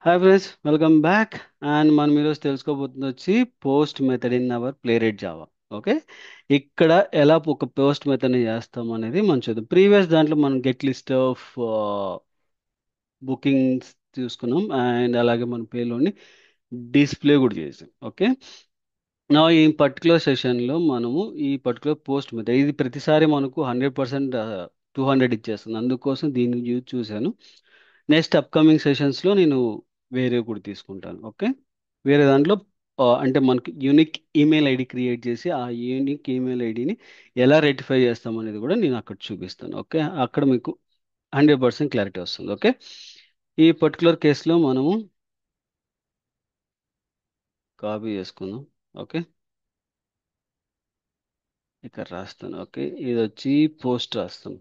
Hi friends, welcome back. And మనం ఈరోజు తెలుసుకోబోతుంది వచ్చి పోస్ట్ మెథడ్ ఇన్ అవర్ ప్లేరెట్ జావా. ఓకే, ఇక్కడ ఎలా ఒక పోస్ట్ మెథడ్ని చేస్తాం అనేది మనం చూద్దాం. ప్రీవియస్ దాంట్లో మనం గెట్ లిస్ట్ ఆఫ్ బుకింగ్స్ చూసుకున్నాం, అండ్ అలాగే మన పేలోని డిస్ప్లే కూడా చేసాం. ఓకే, నా ఈ పర్టికులర్ సెషన్లో మనము ఈ పర్టికులర్ పోస్ట్ మెథడ్ ఇది ప్రతిసారి మనకు 100% 200 ఇచ్చేస్తుంది. అందుకోసం దీన్ని యూజ్ చూశాను. నెక్స్ట్ అప్కమింగ్ సెషన్స్లో నేను వేరే కూడా తీసుకుంటాను. ఓకే, వేరే దాంట్లో అంటే మనకి యూనిక్ ఈమెయిల్ ఐడి క్రియేట్ చేసి ఆ యూనిక్ ఈమెయిల్ ఐడిని ఎలా రెక్టిఫై చేస్తాం అనేది కూడా నేను అక్కడ చూపిస్తాను. ఓకే, అక్కడ మీకు 100% క్లారిటీ వస్తుంది. ఓకే, ఈ పర్టికులర్ కేసులో మనము కాపీ చేసుకుందాం. ఓకే, ఇక్కడ రాస్తాను. ఓకే, ఇది వచ్చి పోస్ట్ రాస్తాను.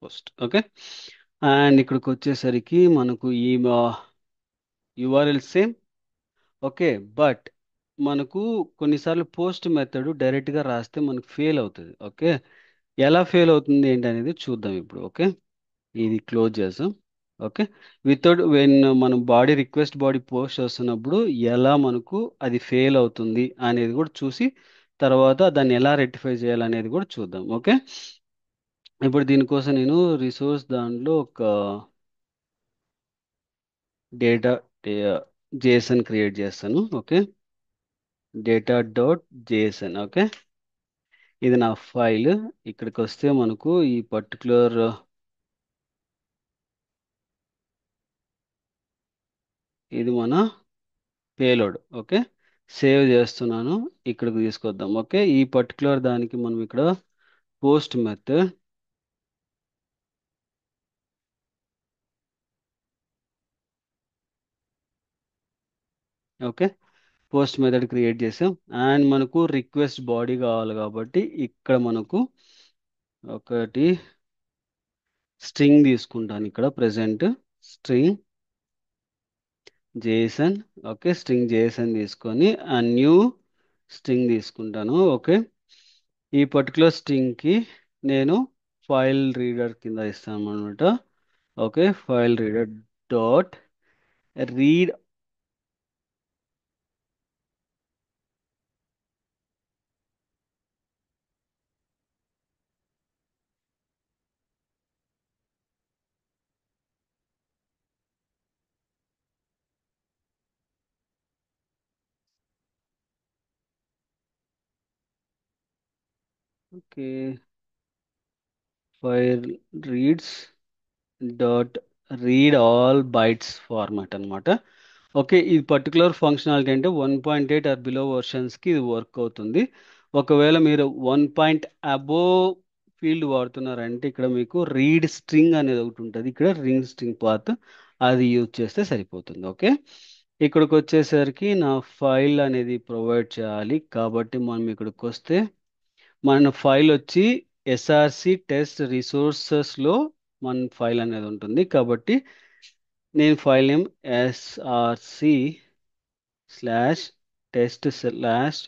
పోస్ట్. ఓకే, అండ్ ఇక్కడికి వచ్చేసరికి మనకు ఈ యూఆర్ఎల్ సేమ్. ఓకే, బట్ మనకు కొన్నిసార్లు పోస్ట్ మెథడ్ డైరెక్ట్గా రాస్తే మనకు ఫెయిల్ అవుతుంది. ఓకే, ఎలా ఫెయిల్ అవుతుంది ఏంటి అనేది చూద్దాం ఇప్పుడు. ఓకే, ఇది క్లోజ్ చేద్దాం. ఓకే, వితౌట్ వెన్ మనం బాడీ రిక్వెస్ట్ బాడీ పోస్ట్ చేస్తున్నప్పుడు ఎలా మనకు అది ఫెయిల్ అవుతుంది అనేది కూడా చూసి తర్వాత దాన్ని ఎలా రెక్టిఫై చేయాలనేది కూడా చూద్దాం. ఓకే, ఇప్పుడు దీనికోసం నేను రిసోర్స్ దాంట్లో ఒక డేటా జేసన్ క్రియేట్ చేస్తాను. Okay, data dot JSON. Okay, ఇది నా ఫైల్. ఇక్కడికి వస్తే మనకు ఈ పర్టికులర్ ఇది మన పేలోడ్. ఓకే, సేవ్ చేస్తున్నాను. ఇక్కడికి తీసుకొద్దాం. ఓకే, ఈ పర్టికులర్ దానికి మనం ఇక్కడ post method. Okay, post method create చేసాం. అండ్ మనకు రిక్వెస్ట్ బాడీ కావాలి కాబట్టి ఇక్కడ మనకు ఒకటి స్ట్రింగ్ తీసుకుంటాను. ఇక్కడ present string JSON. Okay, string JSON తీసుకొని ఆ న్యూ స్ట్రింగ్ తీసుకుంటాను. ఓకే, ఈ పర్టికులర్ స్ట్రింగ్కి నేను ఫైల్ రీడర్ కింద ఇస్తాను అనమాట. Okay, file reader dot read. Okay, file reads dot read all bytes format అనమాట. ఓకే, ఈ పర్టికులర్ ఫంక్షనాలిటీ అంటే 1.8 ఆర్ బిలో వర్షన్స్కి ఇది వర్క్ అవుతుంది. ఒకవేళ మీరు 1 అబోవ్ ఫీల్డ్ వాడుతున్నారంటే ఇక్కడ మీకు రీడ్ స్ట్రింగ్ అనేది ఒకటి ఉంటుంది. ఇక్కడ రింగ్ స్ట్రింగ్ పాత్ అది యూజ్ చేస్తే సరిపోతుంది. ఓకే, ఇక్కడికి వచ్చేసరికి నా ఫైల్ అనేది ప్రొవైడ్ చేయాలి కాబట్టి మనం ఇక్కడికి వస్తే మన ఫైల్ వచ్చి ఎస్ఆర్సి టెస్ట్ రిసోర్సెస్లో మన ఫైల్ అనేది ఉంటుంది. కాబట్టి నేను file name SRC slash test slash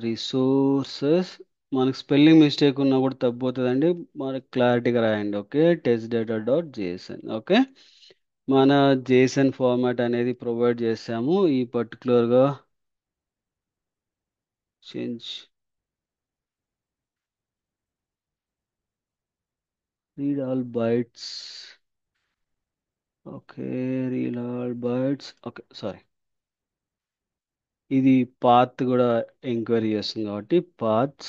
resources. మనకు స్పెల్లింగ్ మిస్టేక్ ఉన్నా కూడా తగ్గిపోతుందండి, మనకి క్లారిటీగా రాయండి. Okay, test data dot JSON. Okay, మన జేసన్ ఫార్మాట్ అనేది ప్రొవైడ్ చేసాము. ఈ పర్టికులర్గా change read all bytes. Okay, read all bytes. Okay, sorry, ఇది పాత్ కూడా ఎంక్వైరీ చేస్తుంది కాబట్టి పాత్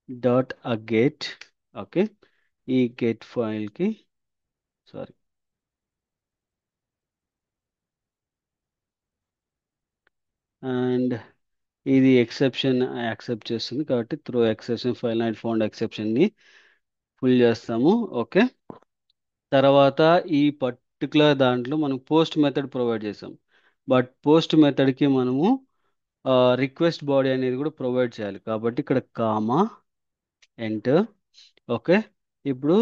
డాట్ గెట్. ఓకే, ఈ గెట్ ఫైల్కి సారీ, అండ్ ఇది ఎక్సెప్షన్ యాక్సెప్ట్ చేస్తుంది కాబట్టి through exception file not found ఎక్సెప్షన్ని full చేస్తాము. ఓకే, తర్వాత ఈ పర్టికులర్ దాంట్లో మనం పోస్ట్ మెథడ్ ప్రొవైడ్ చేసాం. బట్ పోస్ట్ మెథడ్కి మనము రిక్వెస్ట్ బాడీ అనేది కూడా ప్రొవైడ్ చేయాలి కాబట్టి ఇక్కడ కామా ఎంటర్. ఓకే, ఇప్పుడు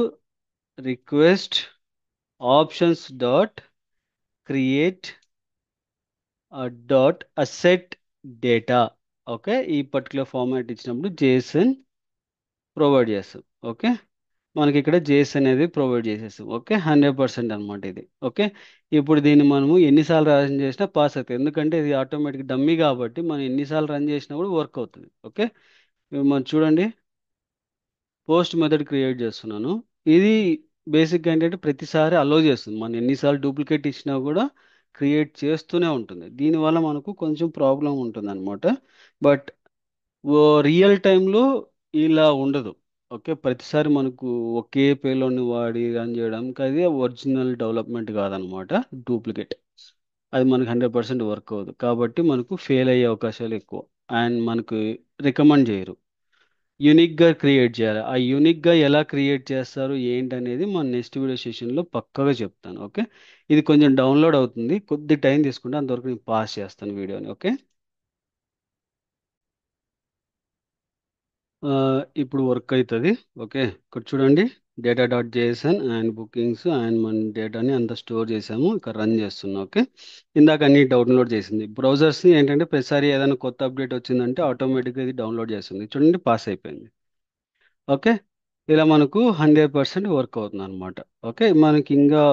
request options dot create dot asset data. Okay, ఈ పర్టికులర్ ఫార్మాట్ ఇచ్చినప్పుడు జేసన్ ప్రొవైడ్ చేస్తాం. ఓకే, మనకి ఇక్కడ జేఎస్ అనేది ప్రొవైడ్ చేసేస్తాం. ఓకే, 100% అనమాట ఇది. ఓకే, ఇప్పుడు దీన్ని మనము ఎన్నిసార్లు రన్ చేసినా పాస్ అవుతుంది, ఎందుకంటే ఇది ఆటోమేటిక్ డమ్మీ కాబట్టి మనం ఎన్నిసార్లు రన్ చేసినా కూడా వర్క్ అవుతుంది. ఓకే, ఇప్పుడు మనం చూడండి, పోస్ట్ మెథడ్ క్రియేట్ చేస్తున్నాను. ఇది బేసిక్గా ఏంటంటే ప్రతిసారి అలో చేస్తుంది, మనం ఎన్నిసార్లు డూప్లికేట్ ఇచ్చినా కూడా క్రియేట్ చేస్తూనే ఉంటుంది. దీనివల్ల మనకు కొంచెం ప్రాబ్లం ఉంటుంది అనమాట. బట్ రియల్ టైంలో ఇలా ఉండదు. ఓకే, ప్రతిసారి మనకు ఒకే పేలోడ్ని వాడి రన్ చేయడం అది ఒరిజినల్ డెవలప్మెంట్ కాదనమాట, డూప్లికేట్. అది మనకు 100% వర్క్ అవ్వదు, కాబట్టి మనకు ఫెయిల్ అయ్యే అవకాశాలు ఎక్కువ. అండ్ మనకు రికమెండ్ చేయరు. యూనిక్గా క్రియేట్ చేయాలి. ఆ యూనిక్గా ఎలా క్రియేట్ చేస్తారు ఏంటి అనేది మన నెక్స్ట్ వీడియో సెషన్లో పక్కగా చెప్తాను. ఓకే, ఇది కొంచెం డౌన్లోడ్ అవుతుంది, కొద్ది టైం తీసుకుంటే అంతవరకు నేను పాస్ చేస్తాను వీడియోని. ఓకే, ఆ, ఇప్పుడు వర్క్ అవుతుంది. ఓకే, ఇక్కడ చూడండి, data.json అండ్ బుకింగ్స్ అండ్ మన డేటాని అంతా స్టోర్ చేసాము, ఇక్కడ రన్ చేస్తున్నాం. ఓకే, ఇందాక అన్ని డౌన్లోడ్ చేసింది. బ్రౌజర్స్ ఏంటంటే ప్రతిసారి ఏదైనా కొత్త అప్డేట్ వచ్చిందంటే ఆటోమేటిక్గా ఇది డౌన్లోడ్ చేస్తుంది. చూడండి, పాస్ అయిపోయింది. ఓకే, ఇలా మనకు 100% వర్క్ అవుతుంది అనమాట. ఓకే, మనకి ఇంకా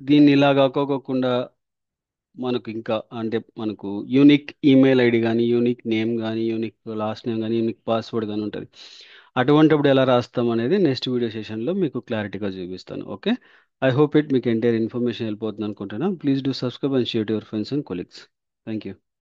దీన్ని ఇలా కాకోకుండా మనకు ఇంకా అంటే మనకు యూనిక్ ఈమెయిల్ ఐడి కానీ, యూనిక్ నేమ్ కానీ, యూనిక్ లాస్ట్ నేమ్ కానీ, యూనిక్ పాస్వర్డ్ కానీ ఉంటుంది. అటువంటిప్పుడు ఎలా రాస్తాం అనేది నెక్స్ట్ వీడియో సెషన్లో మీకు క్లారిటీగా చూపిస్తాను. ఓకే, ఐ హోప్ మీకు ఎంటైర్ ఇన్ఫర్మేషన్ వెళ్ళిపోతుంది అనుకుంటున్నాను. Please do subscribe and share to your friends and colleagues. Thank you.